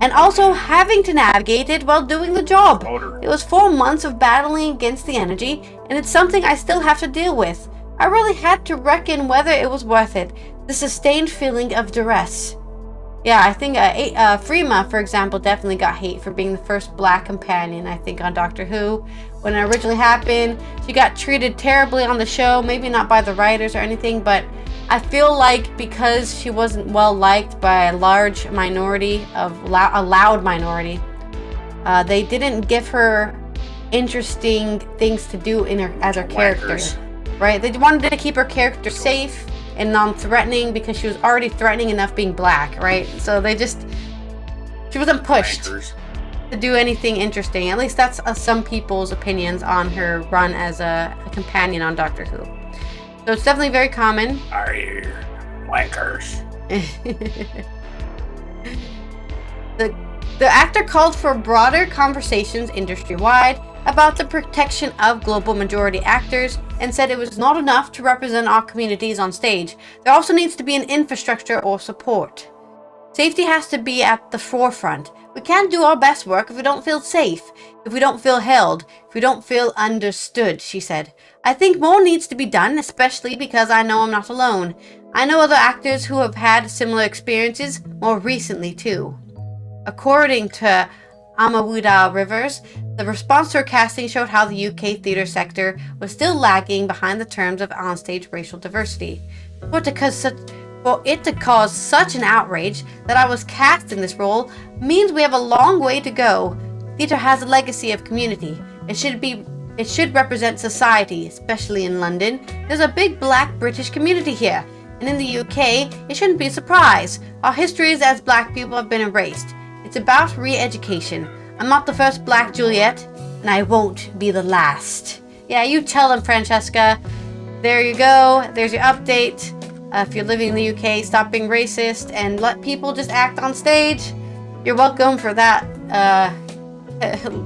And also having to navigate it while doing the job. It was 4 months of battling against the energy, and it's something I still have to deal with. I really had to reckon whether it was worth it. The sustained feeling of duress. Yeah, I think Frima, for example, definitely got hate for being the first black companion, I think, on Doctor Who. When it originally happened, she got treated terribly on the show, maybe not by the writers or anything, but I feel like because she wasn't well liked by a large minority, a loud minority, they didn't give her interesting things to do as her character, right? They wanted to keep her character safe and non-threatening because she was already threatening enough being black, right? So she wasn't pushed to do anything interesting. At least that's some people's opinions on her run as a companion on Doctor Who. So it's definitely very common.
Are you wankers?
The actor called for broader conversations industry-wide about the protection of global majority actors and said it was not enough to represent all communities on stage. There also needs to be an infrastructure or support. Safety has to be at the forefront. We can't do our best work if we don't feel safe, if we don't feel held, if we don't feel understood, she said. I think more needs to be done, especially because I know I'm not alone. I know other actors who have had similar experiences more recently, too. According to Amawuda Rivers, the response to her casting showed how the UK theatre sector was still lagging behind the terms of onstage racial diversity. For it to cause such an outrage that I was cast in this role means we have a long way to go. Theatre has a legacy of community. It should represent society, especially in London. There's a big black British community here, and in the UK, it shouldn't be a surprise. Our histories as black people have been erased. It's about re-education. I'm not the first black Juliet, and I won't be the last. Yeah, you tell them, Francesca. There you go. There's your update. If you're living in the UK, stop being racist and let people just act on stage. You're welcome for that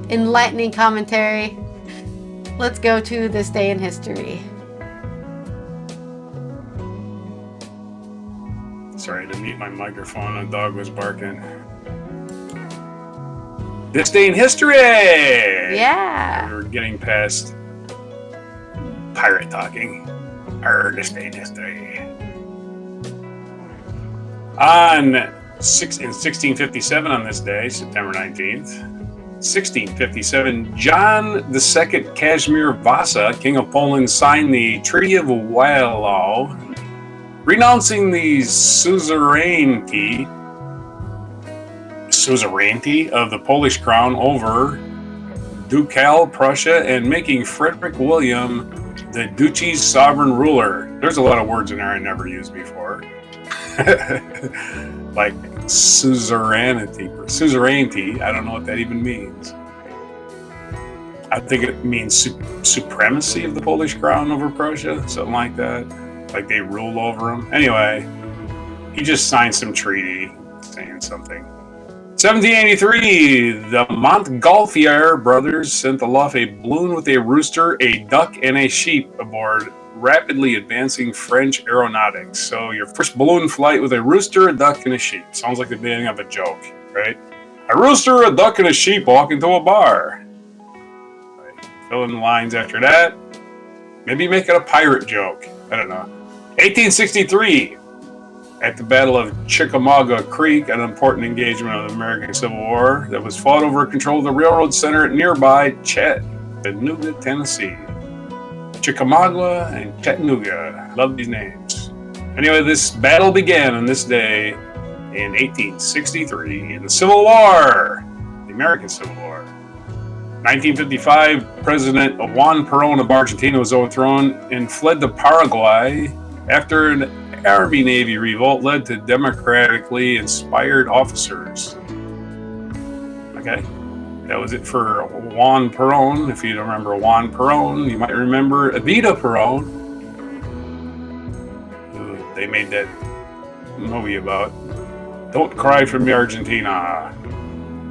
enlightening commentary. Let's go to this day in history.
Sorry to mute my microphone. The dog was barking. This day in history!
Yeah.
We're getting past pirate talking. This day in history. In 1657, on this day, September 19th, 1657, John II Casimir Vasa, King of Poland, signed the Treaty of Wielau, renouncing the suzerainty of the Polish crown over Ducal Prussia and making Frederick William the duchy's sovereign ruler. There's a lot of words in there I never used before. Like suzerainty. I don't know what that even means. I think it means supremacy of the Polish crown over Prussia, something like that. Like they rule over them. Anyway, he just signed some treaty saying something. 1783, the Montgolfier brothers sent aloft a balloon with a rooster, a duck, and a sheep aboard rapidly advancing French aeronautics. So your first balloon flight with a rooster, a duck, and a sheep. Sounds like the beginning of a joke, right? A rooster, a duck, and a sheep walk into a bar. Right. Fill in the lines after that. Maybe make it a pirate joke. I don't know. 1863. At the Battle of Chickamauga Creek, an important engagement of the American Civil War that was fought over control of the railroad center at nearby Chattanooga, Tennessee. Chickamauga and Chattanooga. Love these names. Anyway, this battle began on this day in 1863 in the Civil War, the American Civil War. 1955, President Juan Perón of Argentina was overthrown and fled to Paraguay after an Army-Navy revolt led to democratically inspired officers. Okay, that was it for Juan Perón. If you don't remember Juan Perón, you might remember Evita Perón, who they made that movie about. Don't Cry for Me, Argentina.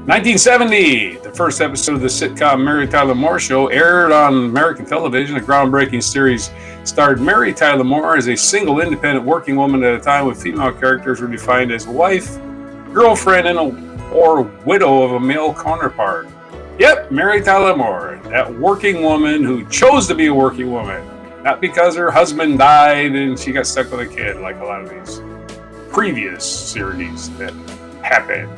1970, the first episode of the sitcom Mary Tyler Moore Show aired on American television. A groundbreaking series starred Mary Tyler Moore as a single, independent working woman at a time when female characters were defined as wife, girlfriend, or widow of a male counterpart. Yep, Mary Tyler Moore, that working woman who chose to be a working woman, not because her husband died and she got stuck with a kid like a lot of these previous series that happened.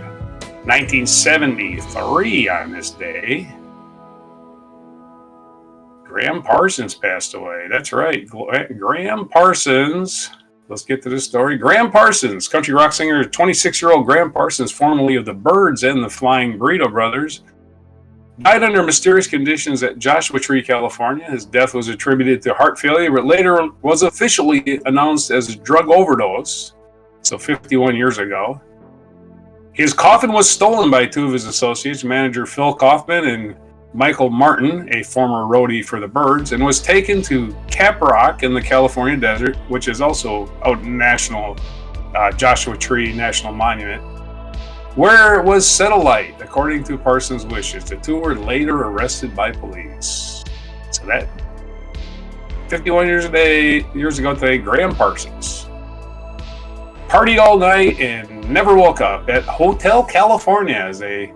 1973 on this day, Graham Parsons passed away. That's right, Graham Parsons. Let's get to this story. Graham Parsons, country rock singer, 26-year-old Graham Parsons, formerly of the Byrds and the Flying Burrito Brothers, died under mysterious conditions at Joshua Tree, California. His death was attributed to heart failure, but later was officially announced as a drug overdose, so 51 years ago. His coffin was stolen by two of his associates, manager Phil Kaufman and Michael Martin, a former roadie for the Byrds, and was taken to Cap Rock in the California desert, which is also out in Joshua Tree National Monument, where it was set alight, according to Parsons' wishes. The two were later arrested by police. So that 51 years ago today, Graham Parsons partied all night and never woke up at Hotel California, as the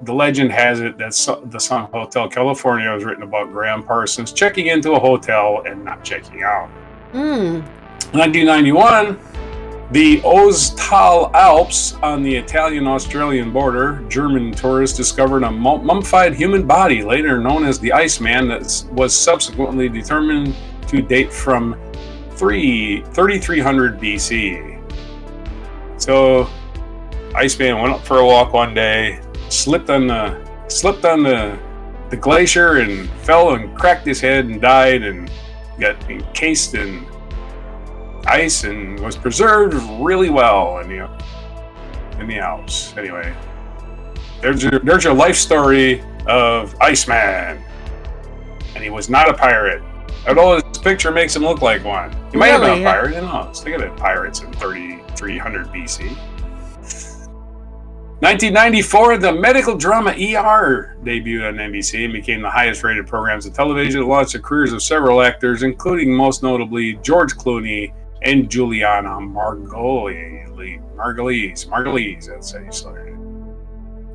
legend has it that the song Hotel California was written about Graham Parsons checking into a hotel and not checking out. 1991, the Oztal Alps on the Italian-Australian border, German tourists discovered a mummified human body, later known as the Iceman, that was subsequently determined to date from 3300 BC. So, Iceman went up for a walk one day, slipped on the glacier and fell and cracked his head and died and got encased in ice and was preserved really well in the Alps. Anyway, there's your life story of Iceman, and he was not a pirate. Although his picture makes him look like one. He might have been a pirate. Who knows? Look at the pirates in 3300 BC. 1994, the medical drama ER debuted on NBC and became the highest-rated programs on television. It launched the careers of several actors, including most notably George Clooney and Juliana Margulies. That's how you say it.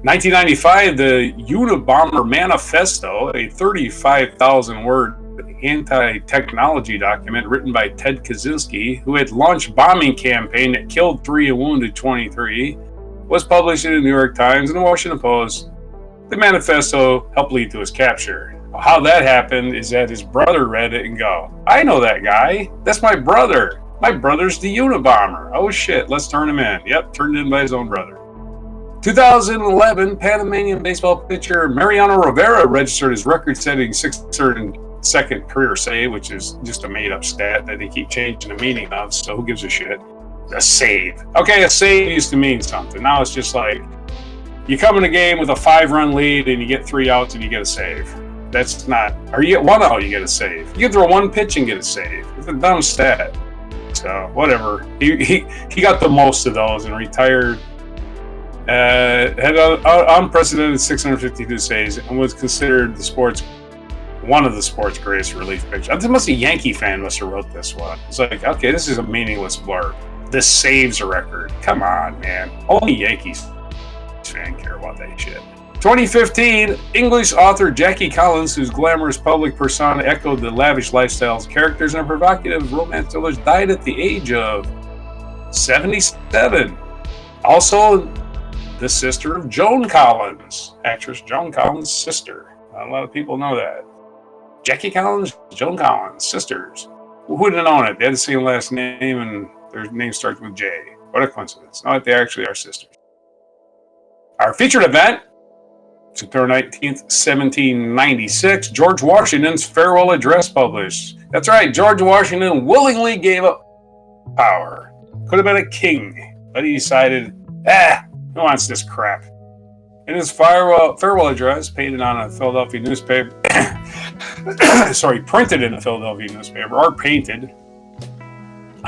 1995, the Unabomber Manifesto, a 35,000-word anti-technology document written by Ted Kaczynski, who had launched bombing campaign that killed 3 and wounded 23, was published in the New York Times and the Washington Post. The manifesto helped lead to his capture. How that happened is that his brother read it and go, I know that guy. That's my brother. My brother's the Unabomber. Oh shit, let's turn him in. Yep, turned in by his own brother. 2011, Panamanian baseball pitcher Mariano Rivera registered his record-setting 602nd career save, which is just a made-up stat that they keep changing the meaning of, so who gives a shit? A save. Okay, a save used to mean something. Now it's just like, you come in a game with a 5-run lead and you get 3 outs and you get a save. That's not, or you get 1 out, you get a save. You can throw 1 pitch and get a save. It's a dumb stat. So, whatever. He got the most of those and retired. Had an unprecedented 652 saves and was considered one of the sport's greatest relief pitchers. I think a Yankee fan must have wrote this one. It's like, okay, this is a meaningless blurb. This saves a record. Come on, man. Only Yankees fans care about that shit. 2015, English author Jackie Collins, whose glamorous public persona echoed the lavish lifestyles, characters, and provocative romance thrillers, died at the age of 77. Also, the sister of Joan Collins, actress Joan Collins' sister. Not a lot of people know that. Jackie Collins, Joan Collins, sisters. Who would have known it? They had the same last name and their name starts with J. What a coincidence. Not that they actually are sisters. Our featured event, September 19th, 1796, George Washington's farewell address published. That's right, George Washington willingly gave up power. Could have been a king, but he decided, who wants this crap? In his farewell address, painted on a Philadelphia newspaper, printed in a Philadelphia newspaper, or painted.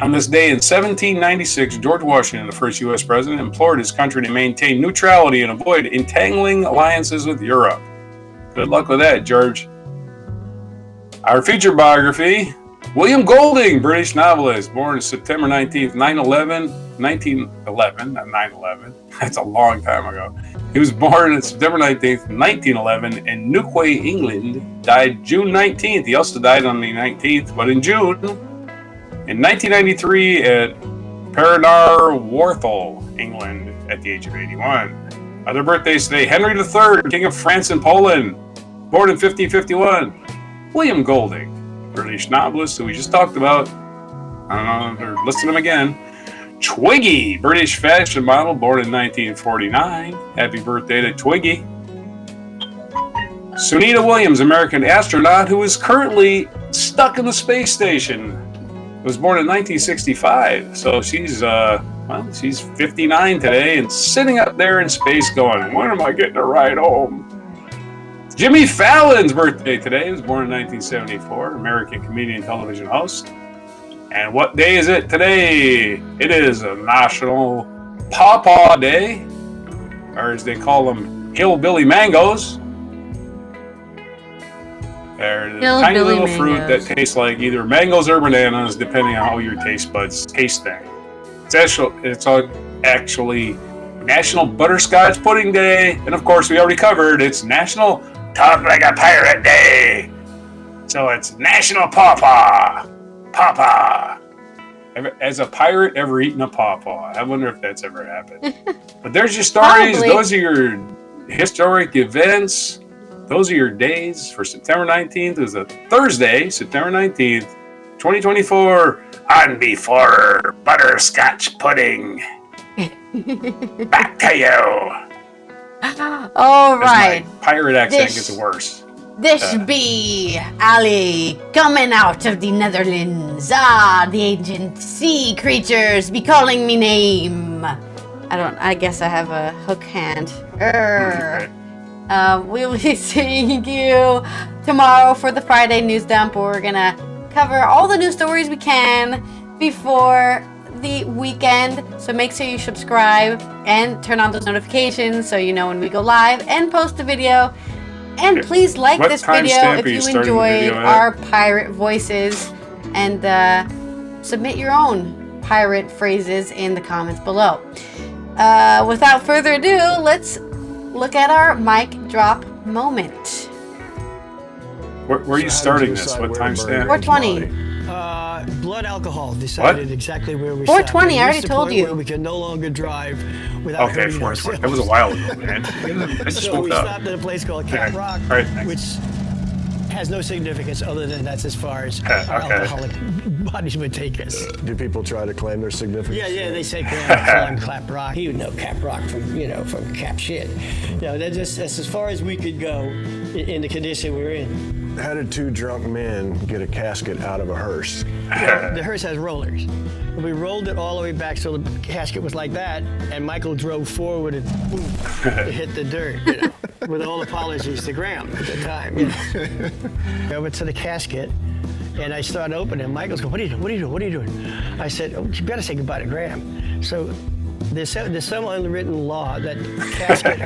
On this day in 1796, George Washington, the first U.S. president, implored his country to maintain neutrality and avoid entangling alliances with Europe. Good luck with that, George. Our feature biography, William Golding, British novelist, born September 19th, 1911, not 9/11. That's a long time ago. He was born on September 19th, 1911 in Newquay, England, died June 19th. He also died on the 19th, but in June. In 1993 at Paranarwarthal, England, at the age of 81. Other birthdays today, Henry III, King of France and Poland, born in 1551. William Golding, British novelist who we just talked about. I don't know if they're listing him again. Twiggy, British fashion model, born in 1949. Happy birthday to Twiggy. Sunita Williams, American astronaut who is currently stuck in the space station. Was born in 1965, so she's 59 today and sitting up there in space going, when am I getting a ride home? Jimmy Fallon's birthday today. He was born in 1974, American comedian, television host. And what day is it today? It is a National Pawpaw Day, or as they call them, Hillbilly Mangoes. They're the tiny little fruit that tastes like either mangoes or bananas, depending on how your taste buds taste things. actually National Butterscotch Pudding Day, and of course we already covered it's National Talk Like a Pirate Day. So it's National Pawpaw. Pawpaw. Has a pirate ever eaten a pawpaw? I wonder if that's ever happened. But there's your stories.
Probably.
Those are your historic events. Those are your days for September 19th. It was a Thursday, September 19th, 2024. On before butterscotch pudding. Back to you.
All right.
My pirate accent gets worse.
This be Ally coming out of the Netherlands. Ah, the ancient sea creatures be calling me name. I guess I have a hook hand. We will be seeing you tomorrow for the Friday news dump. We're gonna cover all the news stories we can before the weekend. So make sure you subscribe and turn on those notifications so you know when we go live and post a video. And please like this video if you enjoyed our pirate voices, and submit your own pirate phrases in the comments below. Without further ado, let's look at our mic drop moment.
Where are you starting this? What time stamp?
4:20.
Blood alcohol decided exactly where we
4:20, I already told you.
We can no longer drive without hurting ourselves.
That was a while ago, man.
So we stopped at a place called Cap Rock, which has no significance other than that's as far as our alcoholic bodies would take us.
Do people try to claim their significance?
Yeah, they say Cap Rock. You know Cap Rock from Cap shit. That's as far as we could go in the condition we're in.
How did two drunk men get a casket out of a hearse?
The hearse has rollers. We rolled it all the way back so the casket was like that, and Michael drove forward and boom, it hit the dirt, with all apologies to Graham at the time. I went to the casket, and I started opening. Michael's going, what are you doing? I said, oh, you better say goodbye to Graham. So there's some unwritten law that casket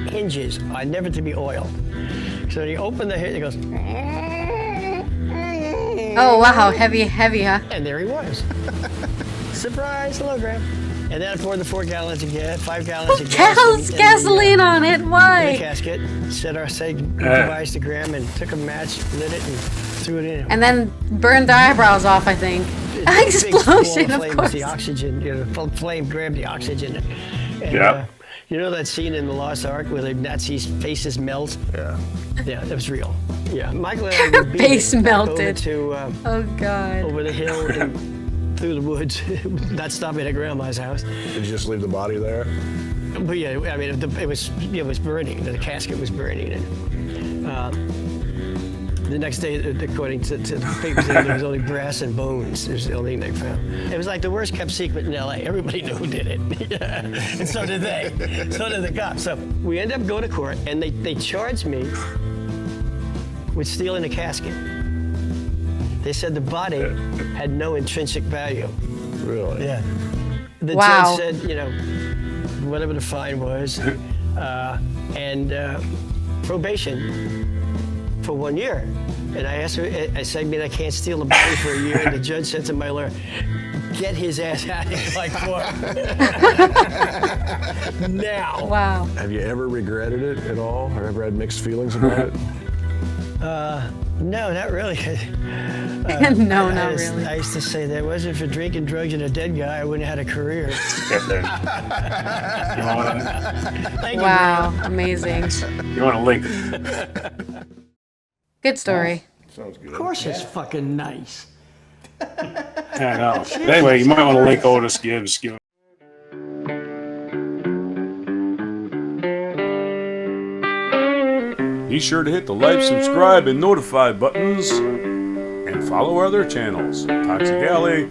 hinges are never to be oiled. So he opened the head, it goes,
oh wow, heavy, huh?
and there he was. Surprise, hello, Graham. And then I poured the 4 gallons again, 5 gallons of
gasoline on it, why?
The casket, said goodbyes to Graham, and took a match, lit it, and threw it in.
And then burned the eyebrows off, I think. Explosion, of course.
The oxygen, the flame grabbed the oxygen. And,
yeah.
You know that scene in The Lost Ark where the Nazis' faces melt?
Yeah.
Yeah, that was real. Yeah, Michael and I would
face melted.
Oh
God.
Over the hill and through the woods, not stopping at Grandma's house.
Did you just leave the body there?
But yeah, I mean, it was burning. The casket was burning, and the next day, according to the papers, there was only brass and bones. It was the only thing they found. It was like the worst kept secret in LA. Everybody knew who did it. And so did they. So did the cops. So we ended up going to court, and they charged me with stealing a casket. They said the body had no intrinsic value.
Really?
Yeah. The
wow.
judge said, whatever the fine was, and probation for 1 year. And I asked her, I said, I can't steal a body for a year. And the judge said to my lawyer, get his ass out of here like what? Now.
Wow.
Have you ever regretted it at all, or ever had mixed feelings about it?
No, not really.
No, not really.
I used to say that wasn't for drinking drugs and a dead guy, I wouldn't have had a career. Thank
wow,
you,
amazing.
You want a link?
Good story.
Sounds good.
Of course it's fucking nice.
I know. Anyway, you might want to link Otis Gibbs. Be sure to hit the like, subscribe, and notify buttons, and follow our other channels, Toxic Alley,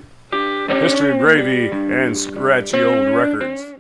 History of Gravy, and Scratchy Old Records.